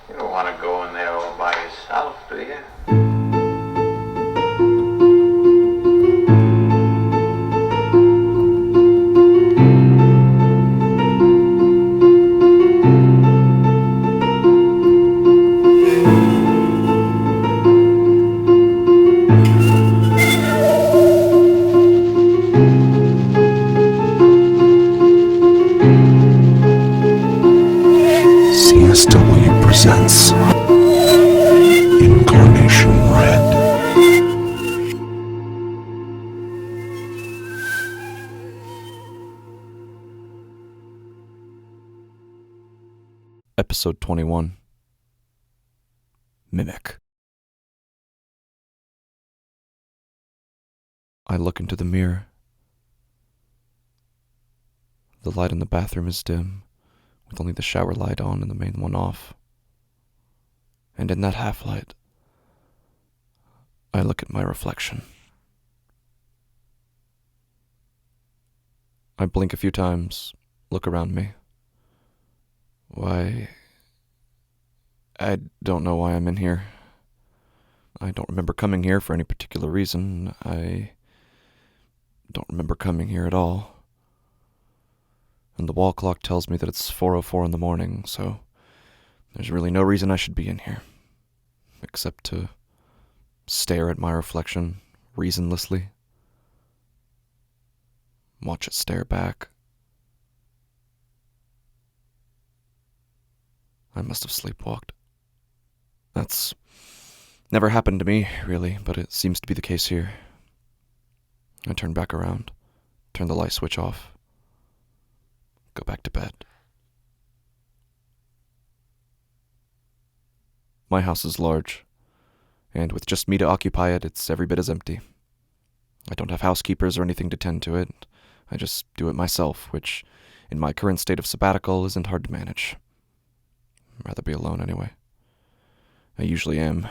You don't want to go in there all by yourself, do you? C.s.w. presents Incarnation Red. Episode 21. Mimic. I look into the mirror. The light in the bathroom is dim, with only the shower light on and the main one off. And in that half-light, I look at my reflection. I blink a few times, look around me. Why, I don't know why I'm in here. I don't remember coming here for any particular reason. I don't remember coming here at all. And the wall clock tells me that it's 4:04 in the morning, so there's really no reason I should be in here, except to stare at my reflection reasonlessly, watch it stare back. I must have sleepwalked. That's never happened to me, really, but it seems to be the case here. I turn back around, turn the light switch off, go back to bed. My house is large, and with just me to occupy it, it's every bit as empty. I don't have housekeepers or anything to tend to it. I just do it myself, which, in my current state of sabbatical, isn't hard to manage. I'd rather be alone anyway. I usually am.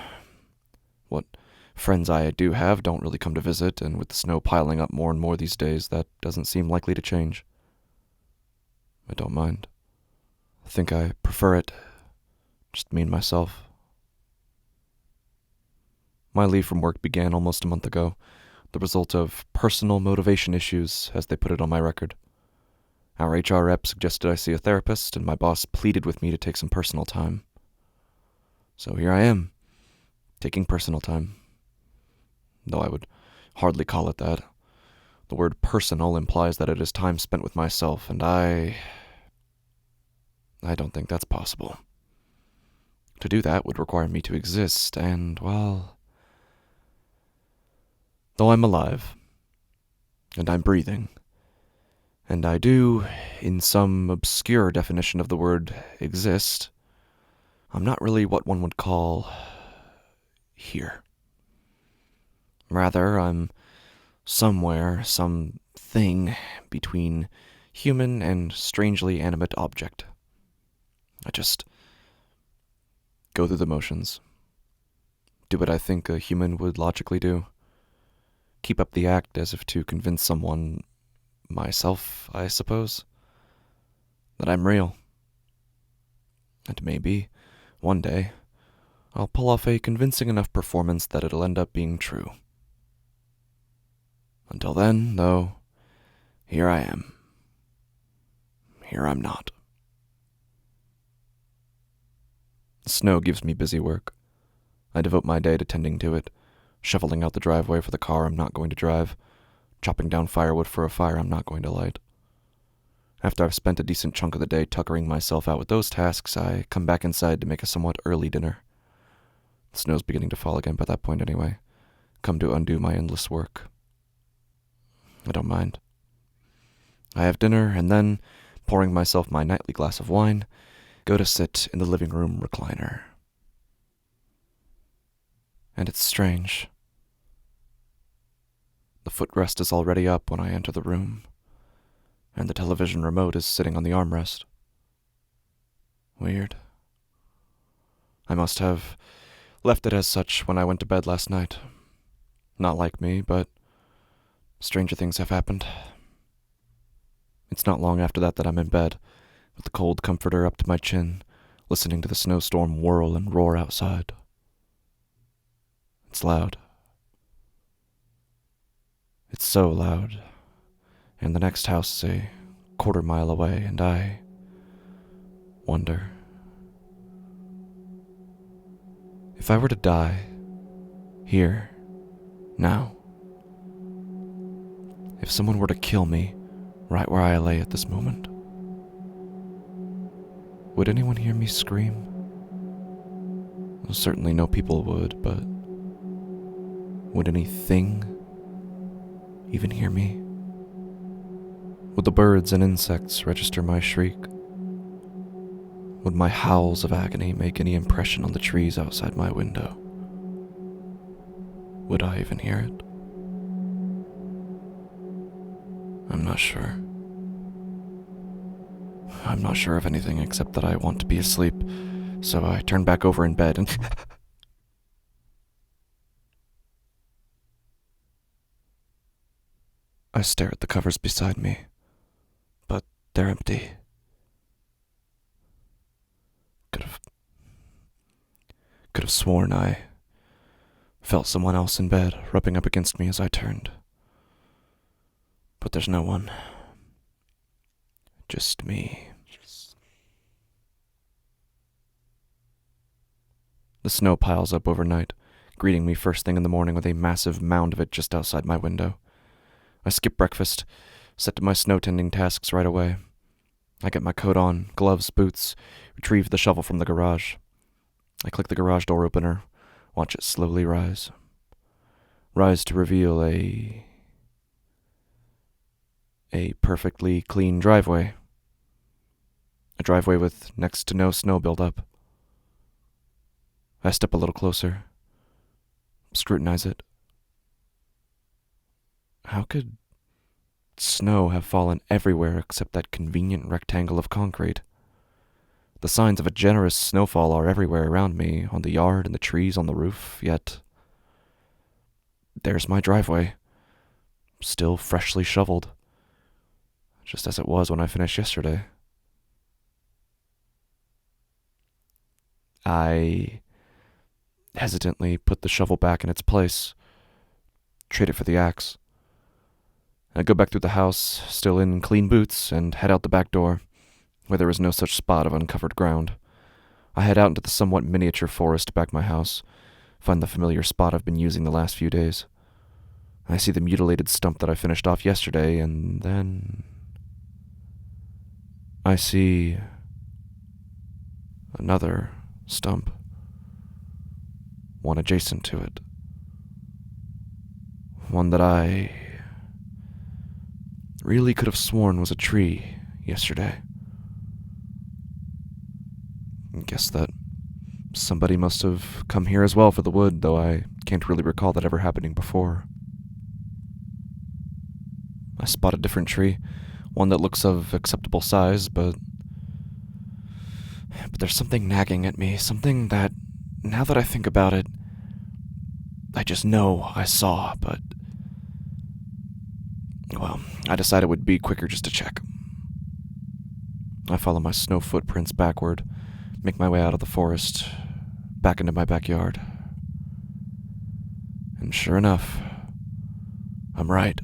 What friends I do have don't really come to visit, and with the snow piling up more and more these days, that doesn't seem likely to change. I don't mind. I think I prefer it. Just me and myself. My leave from work began almost a month ago, the result of personal motivation issues, as they put it on my record. Our HR rep suggested I see a therapist, and my boss pleaded with me to take some personal time. So here I am, taking personal time. Though I would hardly call it that. The word personal implies that it is time spent with myself, and I don't think that's possible. To do that would require me to exist, and, well, though I'm alive, and I'm breathing, and I do, in some obscure definition of the word exist, I'm not really what one would call here. Rather, I'm somewhere, something between human and strangely animate object. I just go through the motions, do what I think a human would logically do, keep up the act as if to convince someone, myself, I suppose, that I'm real. And maybe, one day, I'll pull off a convincing enough performance that it'll end up being true. Until then, though, here I am. Here I'm not. The snow gives me busy work. I devote my day to tending to it, shoveling out the driveway for the car I'm not going to drive, chopping down firewood for a fire I'm not going to light. After I've spent a decent chunk of the day tuckering myself out with those tasks, I come back inside to make a somewhat early dinner. The snow's beginning to fall again by that point anyway. Come to undo my endless work. I don't mind. I have dinner, and then, pouring myself my nightly glass of wine, go to sit in the living room recliner. And it's strange. The footrest is already up when I enter the room, and the television remote is sitting on the armrest. Weird. I must have left it as such when I went to bed last night. Not like me, but stranger things have happened. It's not long after that I'm in bed, with the cold comforter up to my chin, listening to the snowstorm whirl and roar outside. It's loud. It's so loud. And the next house is a quarter-mile away, and I wonder if I were to die here, now, if someone were to kill me right where I lay at this moment, would anyone hear me scream? Well, certainly no people would, but would anything even hear me? Would the birds and insects register my shriek? Would my howls of agony make any impression on the trees outside my window? Would I even hear it? I'm not sure. I'm not sure of anything except that I want to be asleep, so I turn back over in bed and I stare at the covers beside me, but they're empty. Could have sworn I felt someone else in bed rubbing up against me as I turned. But there's no one. Just me. The snow piles up overnight, greeting me first thing in the morning with a massive mound of it just outside my window. I skip breakfast, set to my snow-tending tasks right away. I get my coat on, gloves, boots, retrieve the shovel from the garage. I click the garage door opener, watch it slowly rise. Rise to reveal a perfectly clean driveway. A driveway with next to no snow buildup. I step a little closer, scrutinize it. How could snow have fallen everywhere except that convenient rectangle of concrete? The signs of a generous snowfall are everywhere around me, on the yard and the trees on the roof, yet there's my driveway, still freshly shoveled, just as it was when I finished yesterday. I hesitantly put the shovel back in its place, trade it for the axe. I go back through the house, still in clean boots, and head out the back door, where there is no such spot of uncovered ground. I head out into the somewhat miniature forest back my house, find the familiar spot I've been using the last few days. I see the mutilated stump that I finished off yesterday, and then I see another stump, one adjacent to it, one that I really could have sworn was a tree yesterday. I guess that somebody must have come here as well for the wood, though I can't really recall that ever happening before. I spot a different tree, one that looks of acceptable size, but there's something nagging at me, something that, now that I think about it, I just know I saw, but, well, I decided it would be quicker just to check. I follow my snow footprints backward, make my way out of the forest, back into my backyard. And sure enough, I'm right.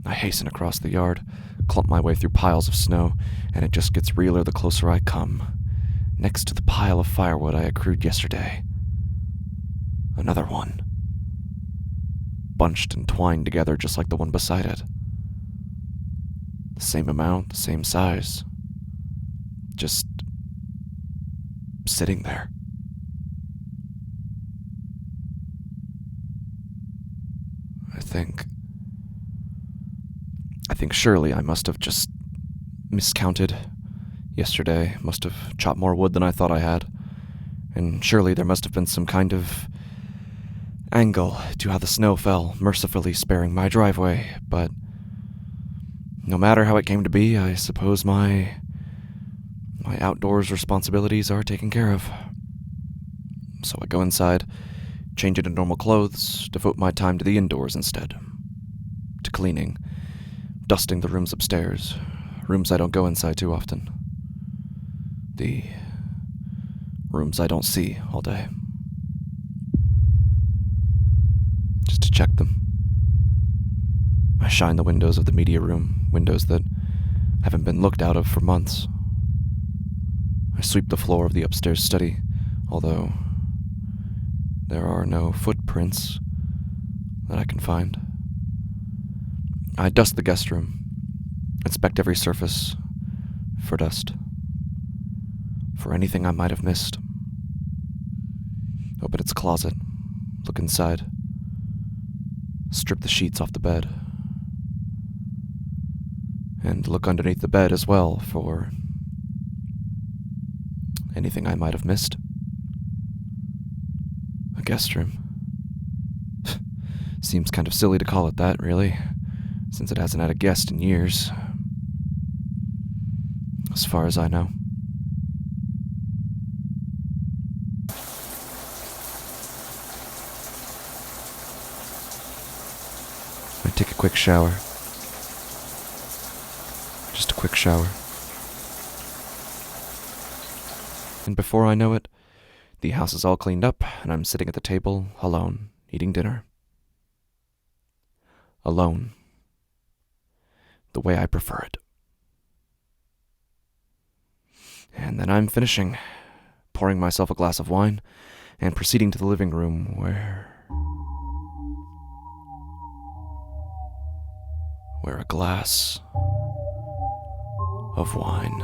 I hasten across the yard, clump my way through piles of snow, and it just gets realer the closer I come. Next to the pile of firewood I accrued yesterday. Another one. Bunched and twined together just like the one beside it. The same amount, the same size. Just sitting there. I think surely I must have just miscounted yesterday, must have chopped more wood than I thought I had, and surely there must have been some kind of angle to how the snow fell, mercifully sparing my driveway, but no matter how it came to be, I suppose my outdoors responsibilities are taken care of. So I go inside, change into normal clothes, devote my time to the indoors instead. To cleaning, dusting the rooms upstairs, rooms I don't go inside too often. The rooms I don't see all day. Just to check them. I shine the windows of the media room, windows that haven't been looked out of for months. I sweep the floor of the upstairs study, although there are no footprints that I can find. I dust the guest room, inspect every surface for dust, for anything I might have missed. Open its closet, look inside, strip the sheets off the bed, and look underneath the bed as well for anything I might have missed. A guest room. Seems kind of silly to call it that, really, since it hasn't had a guest in years. As far as I know. I take a quick shower. Just a quick shower. And before I know it, the house is all cleaned up, and I'm sitting at the table, alone, eating dinner. Alone. The way I prefer it. And then I'm finishing, pouring myself a glass of wine, and proceeding to the living room where a glass of wine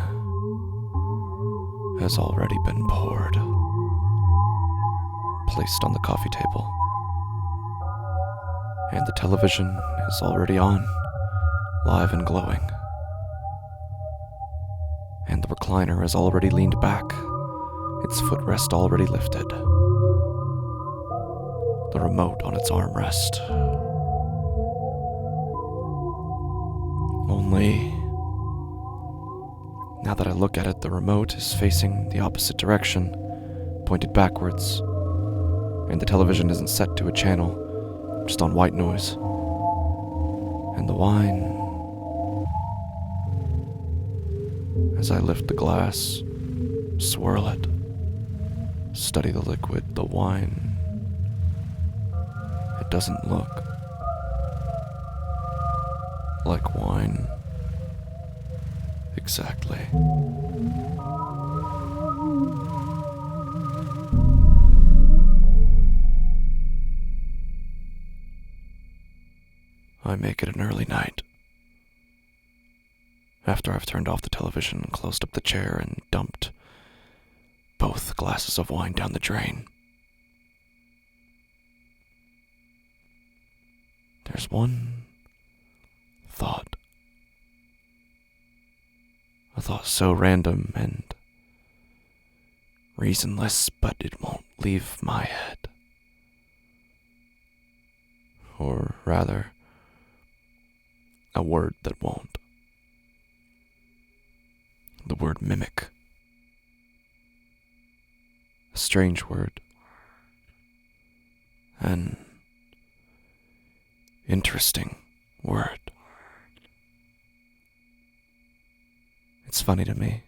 has already been poured, placed on the coffee table, and the television is already on, live and glowing, and the recliner is already leaned back, its footrest already lifted, the remote on its armrest. Only, now that I look at it, the remote is facing the opposite direction, pointed backwards, and the television isn't set to a channel, just on white noise. And the wine, as I lift the glass, swirl it, study the liquid, the wine, it doesn't look like wine. Exactly. I make it an early night. After I've turned off the television, closed up the chair, and dumped both glasses of wine down the drain. There's one thought. A thought so random and reasonless, but it won't leave my head. Or rather, a word that won't. The word mimic. A strange word. An interesting word. It's funny to me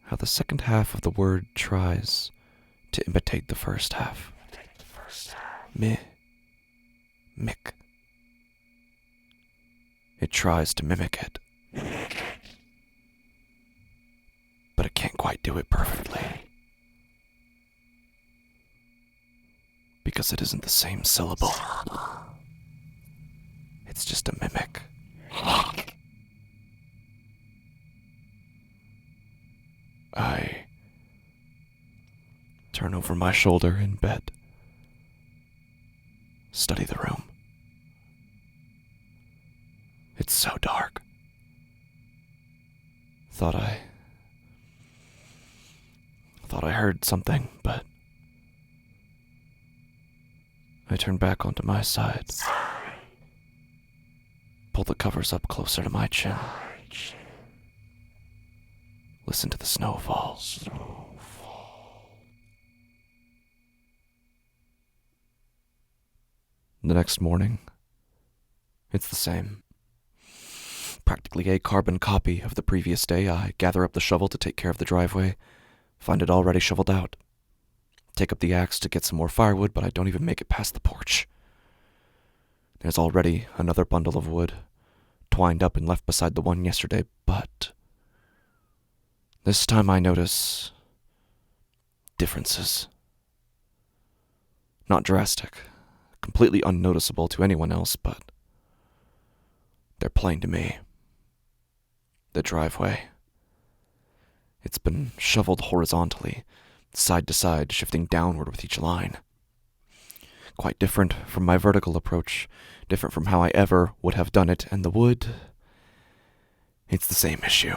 how the second half of the word tries to imitate the first half. Mick. It tries to mimic it. But it can't quite do it perfectly. Because it isn't the same syllable. It's just a mimic. I turn over my shoulder in bed, study the room. It's so dark. Thought I heard something, but I turn back onto my side, pull the covers up closer to my chin. Listen to the snowfall. The next morning, it's the same. Practically a carbon copy of the previous day, I gather up the shovel to take care of the driveway, find it already shoveled out. Take up the axe to get some more firewood, but I don't even make it past the porch. There's already another bundle of wood, twined up and left beside the one yesterday, but this time I notice differences. Not drastic, completely unnoticeable to anyone else, but they're plain to me. The driveway. It's been shoveled horizontally, side to side, shifting downward with each line. Quite different from my vertical approach, different from how I ever would have done it, and the wood, it's the same issue.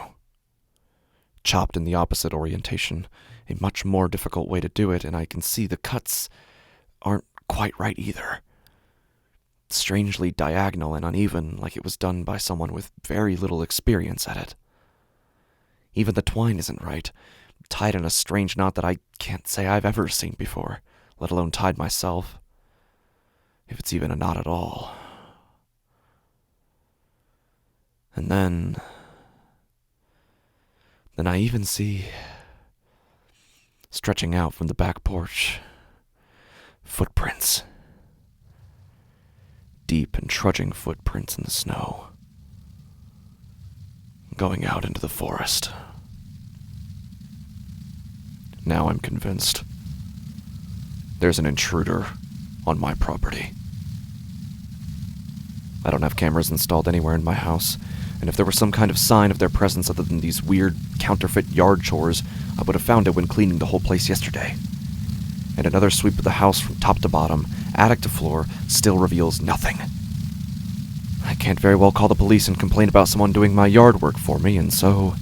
Chopped in the opposite orientation, a much more difficult way to do it, and I can see the cuts aren't quite right either. Strangely diagonal and uneven, like it was done by someone with very little experience at it. Even the twine isn't right, tied in a strange knot that I can't say I've ever seen before, let alone tied myself. If it's even a knot at all. And then I even see, stretching out from the back porch, footprints. Deep and trudging footprints in the snow. Going out into the forest. Now I'm convinced. There's an intruder on my property. I don't have cameras installed anywhere in my house, and if there was some kind of sign of their presence other than these weird, counterfeit yard chores, I would have found it when cleaning the whole place yesterday. And another sweep of the house from top to bottom, attic to floor, still reveals nothing. I can't very well call the police and complain about someone doing my yard work for me, and so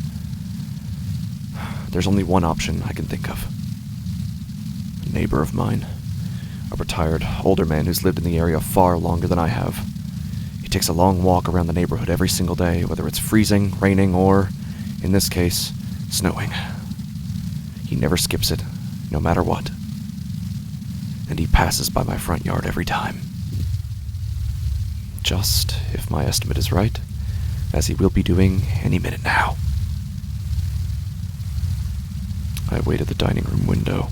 there's only one option I can think of. A neighbor of mine. A retired, older man who's lived in the area far longer than I have. He takes a long walk around the neighborhood every single day, whether it's freezing, raining, or, in this case, snowing. He never skips it, no matter what. And he passes by my front yard every time. Just, if my estimate is right, as he will be doing any minute now. I wait at the dining room window,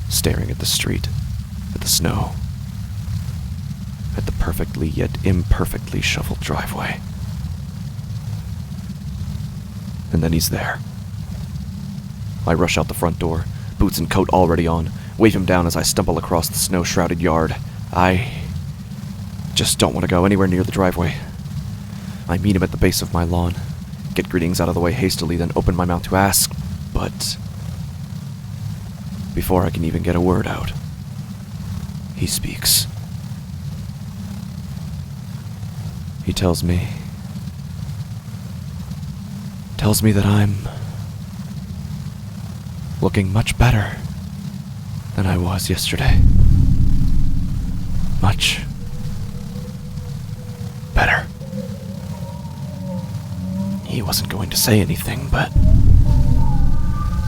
staring at the street, at the snow, at the perfectly yet imperfectly shoveled driveway. And then he's there. I rush out the front door, boots and coat already on, wave him down as I stumble across the snow-shrouded yard. I just don't want to go anywhere near the driveway. I meet him at the base of my lawn, get greetings out of the way hastily, then open my mouth to ask, but before I can even get a word out, he speaks. He tells me that I'm looking much better than I was yesterday. Much better. He wasn't going to say anything, but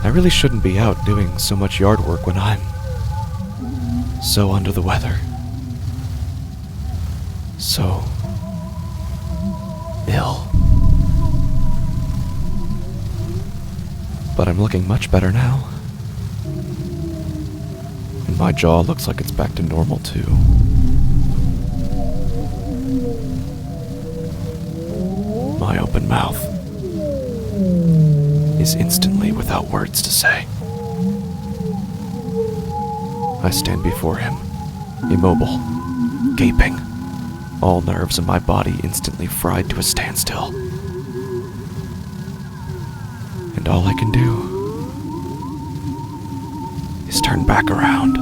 I really shouldn't be out doing so much yard work when I'm so under the weather. So ill. But I'm looking much better now. And my jaw looks like it's back to normal too. My open mouth is instantly without words to say. I stand before him, immobile, gaping, all nerves in my body instantly fried to a standstill. And all I can do is turn back around,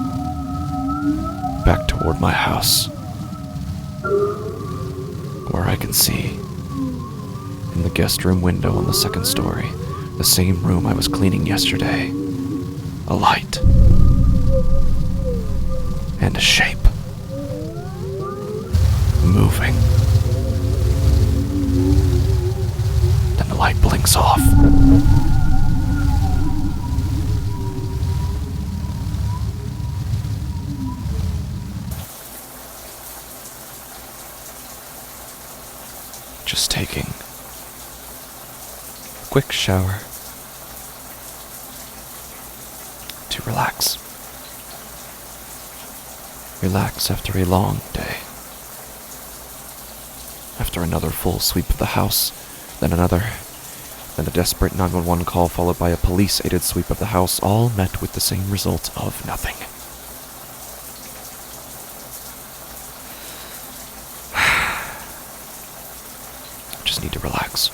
back toward my house, where I can see, in the guest room window on the second story, the same room I was cleaning yesterday, a light, and a shape, moving. Then the light blinks off. just taking a quick shower to relax. Relax after a long day. After another full sweep of the house, then another, then a desperate 911 call followed by a police-aided sweep of the house, all met with the same result of nothing. Just need to relax.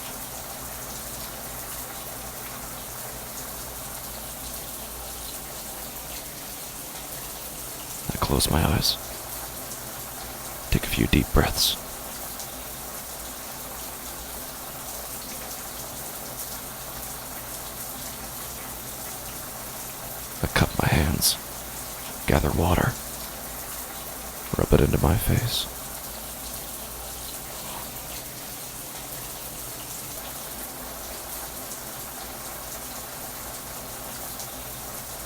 I close my eyes. Take a few deep breaths. I cup my hands, gather water, rub it into my face.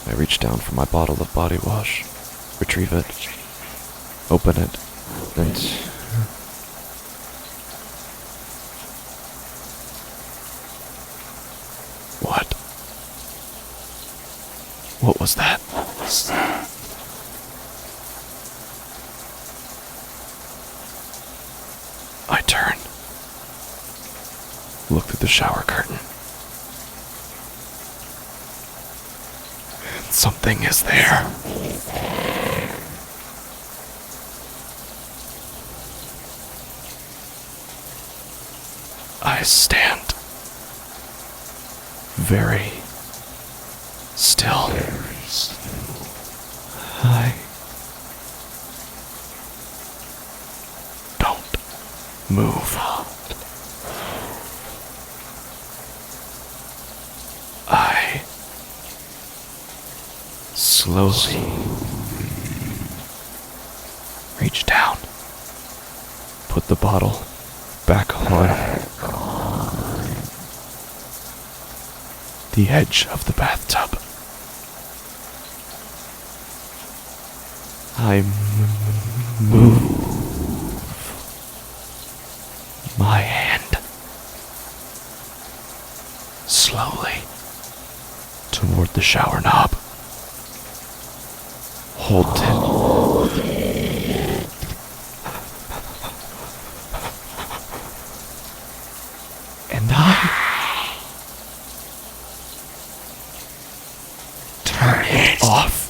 I reach down for my bottle of body wash, retrieve it, open it, and what? What was that? I turn, look through the shower curtain. Something is there. I stand very still. I don't move. I slowly reach down, put the bottle back on the edge of the bathtub. I move my hand slowly toward the shower knob. Hold it. And I turn it off.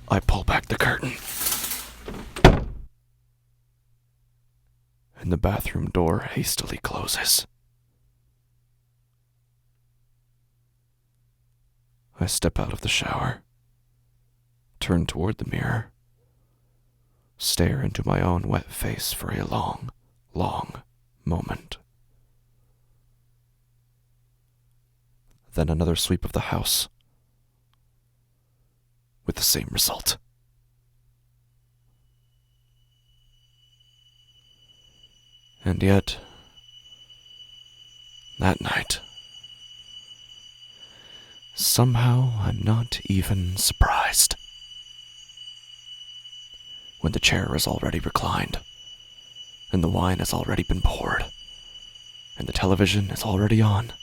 I pull back the curtain. And the bathroom door hastily closes. I step out of the shower, turn toward the mirror, stare into my own wet face for a long, long moment. Then another sweep of the house, with the same result. And yet, that night, somehow I'm not even surprised. When the chair is already reclined, and the wine has already been poured, and the television is already on,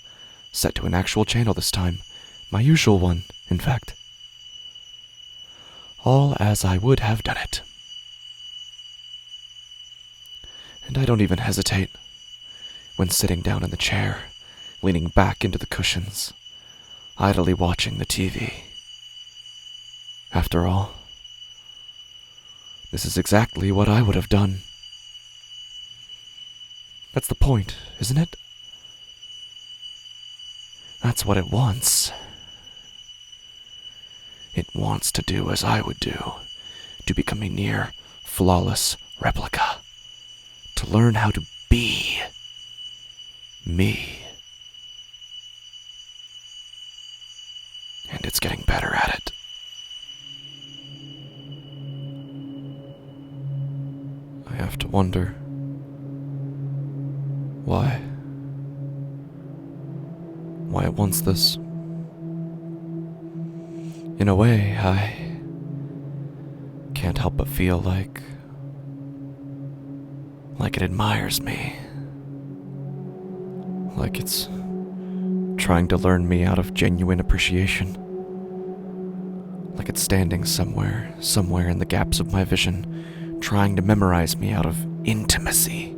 set to an actual channel this time, my usual one, in fact. All as I would have done it. And I don't even hesitate when sitting down in the chair, leaning back into the cushions, idly watching the TV. After all, this is exactly what I would have done. That's the point, isn't it? That's what it wants. It wants to do as I would do, to become a near flawless replica, to learn how to be me. And it's getting better at it. I have to wonder why. why it wants this. In a way, I can't help but feel like it admires me. Like it's trying to learn me out of genuine appreciation. Like it's standing somewhere in the gaps of my vision, trying to memorize me out of intimacy.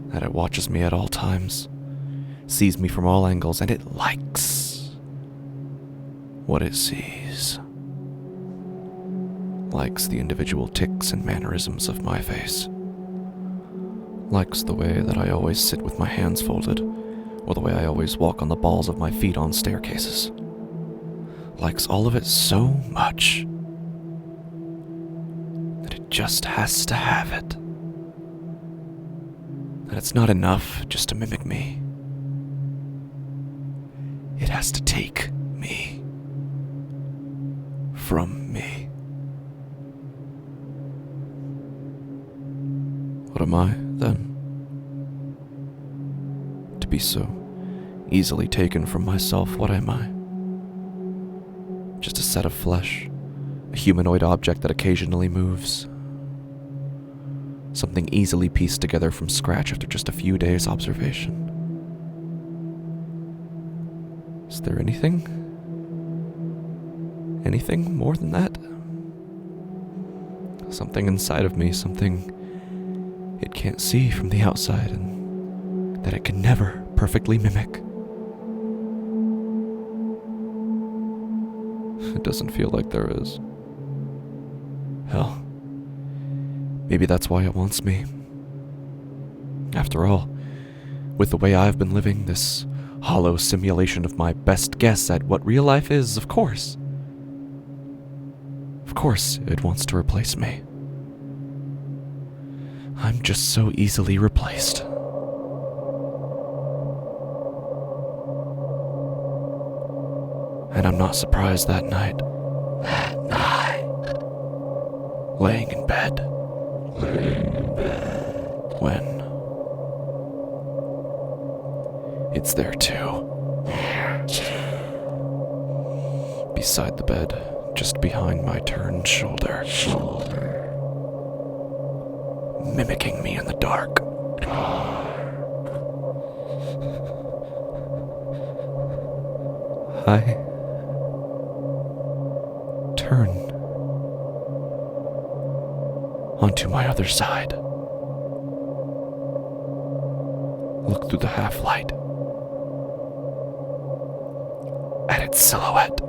That it watches me at all times, sees me from all angles, and it likes what it sees. Likes the individual tics and mannerisms of my face. Likes the way that I always sit with my hands folded, or the way I always walk on the balls of my feet on staircases. Likes all of it so much that it just has to have it. That it's not enough just to mimic me. It has to take me from me. What am I, then? To be so easily taken from myself, what am I? Just a set of flesh, a humanoid object that occasionally moves. Something easily pieced together from scratch after just a few days' observation. Is there anything more than that? Something inside of me, something it can't see from the outside, and that it can never perfectly mimic. It doesn't feel like there is. Hell, maybe that's why it wants me. After all, with the way I've been living, this hollow simulation of my best guess at what real life is, of course it wants to replace me. I'm just so easily replaced. And I'm not surprised that night. Laying in bed. When it's there too. Beside the bed, just behind my turned shoulder. Mimicking me in the dark. I turn onto my other side. Look through the half-light at its silhouette.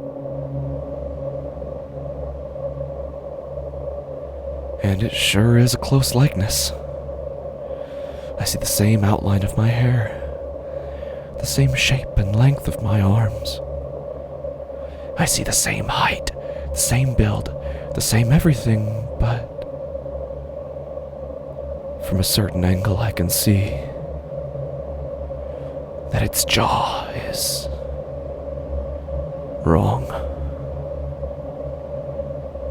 And it sure is a close likeness. I see the same outline of my hair, the same shape and length of my arms. I see the same height, the same build, the same everything, but from a certain angle I can see that its jaw is wrong,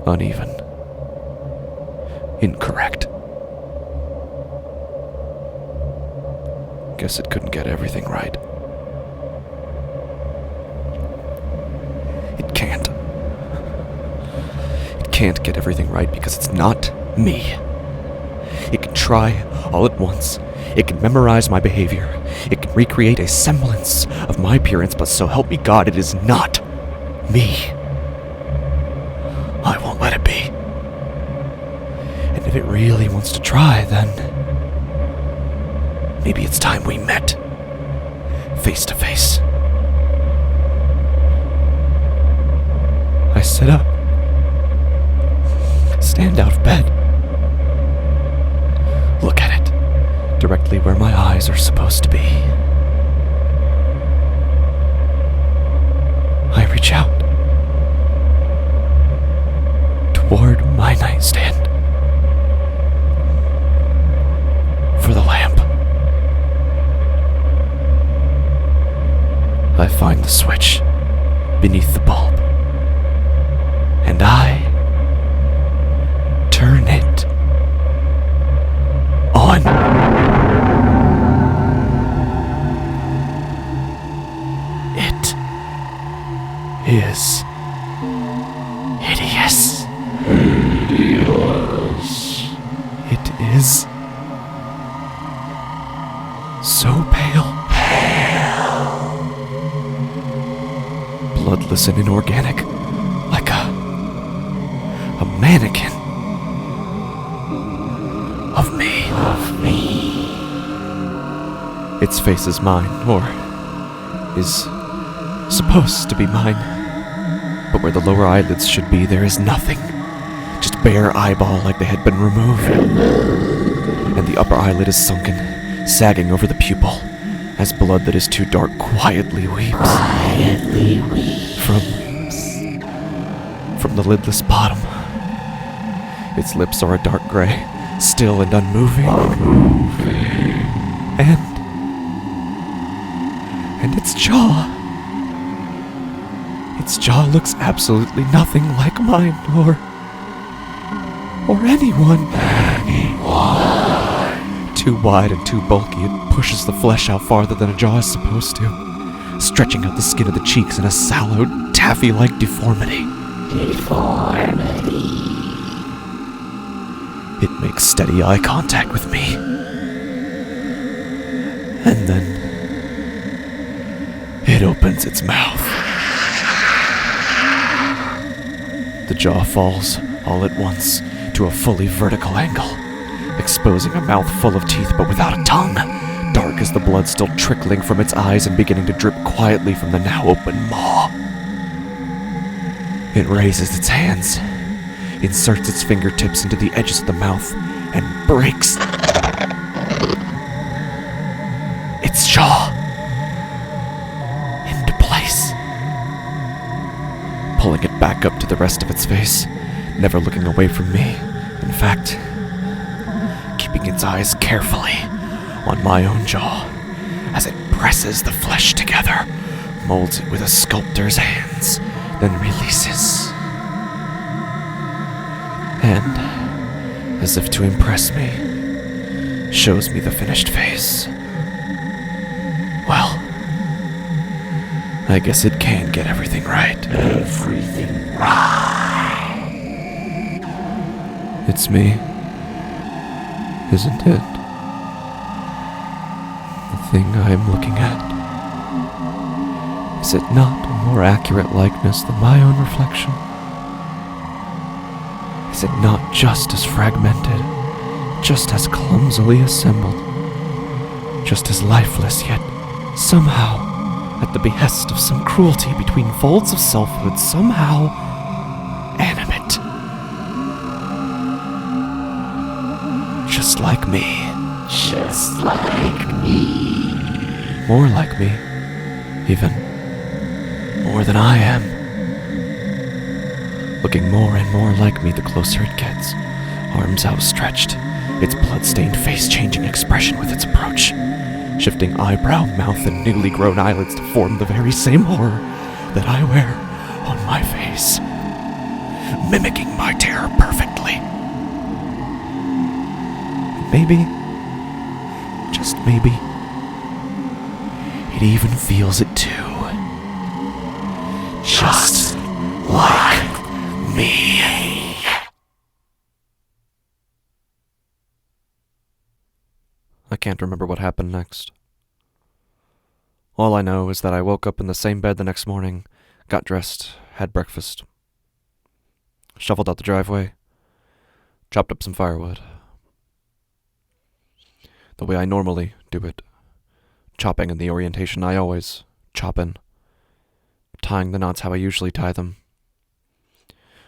uneven, incorrect. Guess it couldn't get everything right. It can't. It can't get everything right because it's not me. It can try all at once. It can memorize my behavior. It can recreate a semblance of my appearance, but so help me God, it is not me. I won't let it be. And if it really wants to try, then maybe it's time we met, face to face. I sit up, stand out of bed, look at it, directly where my eyes are supposed to be. I reach out toward my nightstand for the lamp. I find the switch beneath the bulb, and I turn it on. lifeless and inorganic, like a mannequin of me. Its face is mine, or is supposed to be mine. But where the lower eyelids should be, there is nothing. Just bare eyeball like they had been removed. And the upper eyelid is sunken, sagging over the pupil, as blood that is too dark quietly weeps. From the lidless bottom. Its lips are a dark gray, still and unmoving. And its jaw. Its jaw looks absolutely nothing like mine, or anyone. Too wide and too bulky, it pushes the flesh out farther than a jaw is supposed to, stretching out the skin of the cheeks in a sallow, taffy-like deformity. It makes steady eye contact with me. And then it opens its mouth. The jaw falls, all at once, to a fully vertical angle, exposing a mouth full of teeth but without a tongue, dark as the blood still trickling from its eyes and beginning to drip quietly from the now open maw. It raises its hands, inserts its fingertips into the edges of the mouth, and breaks its jaw into place, pulling it back up to the rest of its face, never looking away from me. In fact, keeping its eyes carefully on my own jaw as it presses the flesh together, molds it with a sculptor's hands, then releases. And, as if to impress me, shows me the finished face. Well, I guess it can get everything right. It's me, isn't it? The thing I'm looking at. Is it not a more accurate likeness than my own reflection? Is it not just as fragmented, just as clumsily assembled, just as lifeless, yet somehow, at the behest of some cruelty between folds of selfhood, somehow animate? Just like me. Just like me. More like me, even. More than I am. Looking more and more like me the closer it gets, arms outstretched, its blood-stained face changing expression with its approach, shifting eyebrow, mouth, and newly grown eyelids to form the very same horror that I wear on my face, mimicking my terror perfectly. Maybe, just maybe, it even feels it too. Just like me. I can't remember what happened next. All I know is that I woke up in the same bed the next morning, got dressed, had breakfast, shoveled out the driveway, chopped up some firewood. The way I normally do it. Chopping in the orientation I always chop in. Tying the knots how I usually tie them.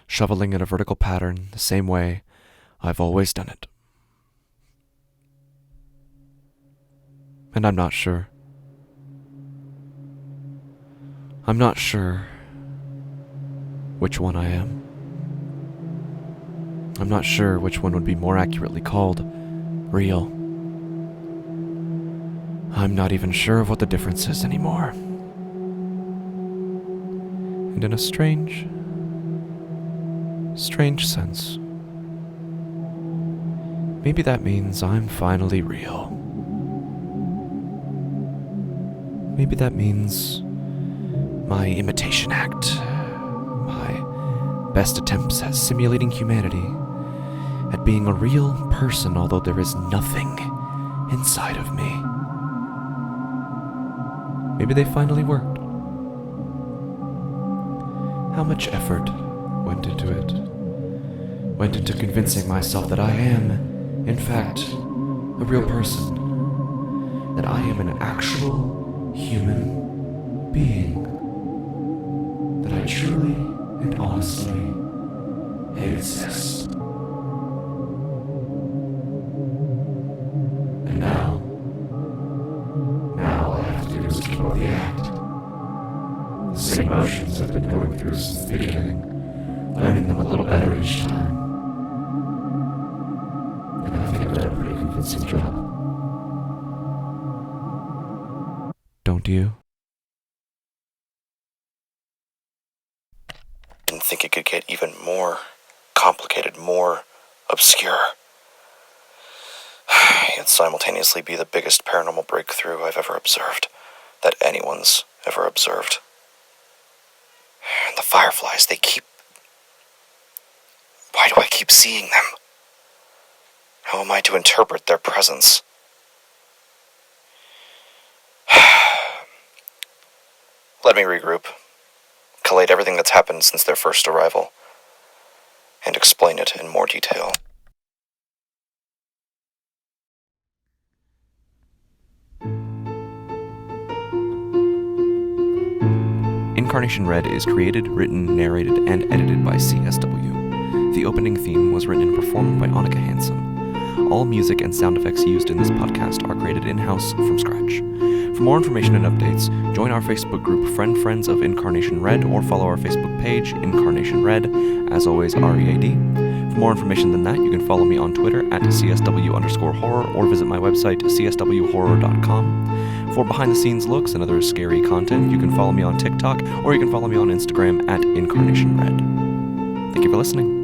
Shoveling in a vertical pattern the same way I've always done it. And I'm not sure. I'm not sure which one I am. I'm not sure which one would be more accurately called real. I'm not even sure of what the difference is anymore. And in a strange sense, maybe that means I'm finally real. Maybe that means my imitation act, my best attempts at simulating humanity, at being a real person although there is nothing inside of me. Maybe they finally worked. How much effort went into it? Went into convincing myself that I am, in fact, a real person. That I am an actual human being. That I truly and honestly exist. And now all I have to do is keep up the act. The same motions I've been going through since the beginning, learning them a little better each time. And I think I've done a pretty convincing job. Don't you? Didn't think it could get even more complicated, more obscure. Yet simultaneously be the biggest paranormal breakthrough I've ever observed, that anyone's ever observed. And the fireflies, why do I keep seeing them? How am I to interpret their presence? Let me regroup, collate everything that's happened since their first arrival, and explain it in more detail. Incarnation Red is created, written, narrated, and edited by c.s.w. The opening theme was written and performed by Annika Hansen. All music and sound effects used in this podcast are created in-house from scratch. For more information and updates, join our Facebook group Friends of Incarnation Red or follow our Facebook page, Incarnation Red, as always READ. For more information than that, you can follow me on Twitter at csw_horror or visit my website c.s.w horror.com. For behind-the-scenes looks and other scary content, you can follow me on TikTok or you can follow me on Instagram at Incarnation Red. Thank you for listening.